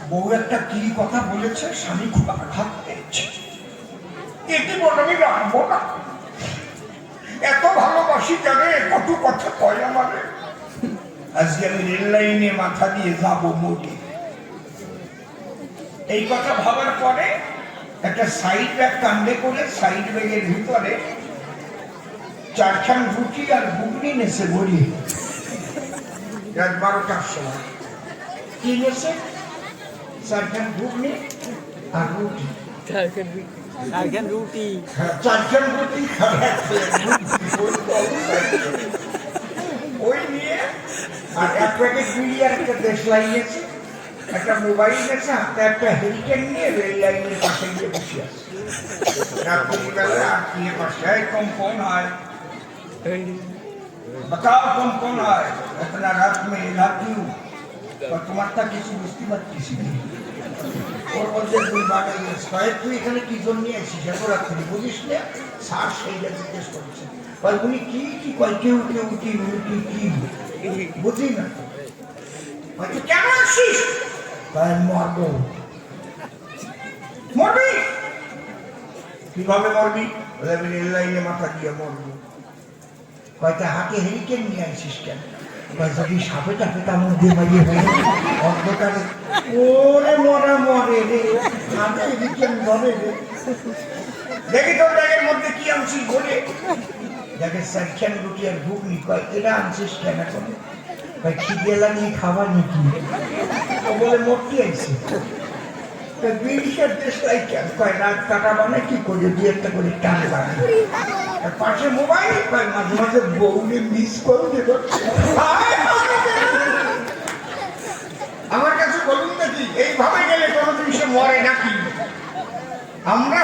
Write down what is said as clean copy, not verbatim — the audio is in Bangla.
বউ একটা কি কথা বলেছে, স্বামী খুব আঘাত পেয়েছে। এটি বলে আমি রাখবো না, এত ভালোবাসি জানে, কত কথা কয় আমাদের। আজকে আমি রেল লাইনে মাথা দিয়ে যাবো মোটে। এই কথা ভাবার পরে একটা সাইড ব্যাগ কান্দে করে সাইড ব্যাগের ভিতরে 4খান রুটি আর ঘুগনি নেছে বলি। রাত 12টার সময় কি নেছে? 4খান ঘুগনি আর রুটি। 4খান রুটি। 4খান রুটি ওই নিয়ে আর 1 প্যাকেট বিড়ি আর একটা দেশলাই নিয়েছে, একটা মোবাইল নিয়েছে, হাতে একটা হেরিকেন নিয়ে রেল লাইনের পাশে গিয়ে বসে আছে। রাত্রিবেলা আর দিয়ে পাশে কম कौन है, बताओ कौन है, इतना रात में इधर क्यों? और तुम्हारा किसी मुसीबत किसी की ওর মধ্যে দুই বাটা গেছে, তুই এখানে কি জন্য আসিস এত রাত্রি বুঝিস না? স্যার সেইটা জিজ্ঞেস করছে, উনি কি কি কয়, কেউ কেউ কি উল্টি কি বুঝি না। তুই কেন আসিস? মরবো। মরবি? কিভাবে মরবি? আমি রেল লাইনে মাথা দিয়ে মরবো। কয়টা হাতে হেরিকেন নিয়ে আসিস কেন? যদি সাপে টাপে কামড় দিয়ে মাইয়ে হয়ে অন্ধকারে ওরে মরা মরে রে, হাতে হেরিকেন ধরে রে। দেখি তোর ব্যাগের মধ্যে কি আনছিস বলে। দেখে 4খান রুটি আর ঘুগনি। কয় এটা আনছিস কেন এখন? কয় খিদে লাগিয়ে খাবার নাকি? ও বলে মরতে আইছে। বিড়িটার দেশলাই কেন? কয় রাত কাটাবা না কি করে, 2-1টা করে টান বাড়ে। পাশে মোবাইল, কয় মাঝে মাঝে বউকে মিস করে দেব। আমার কাছে বলুন নাকি এইভাবে গেলে কোনোদিন সে মরে নাকি? আমরা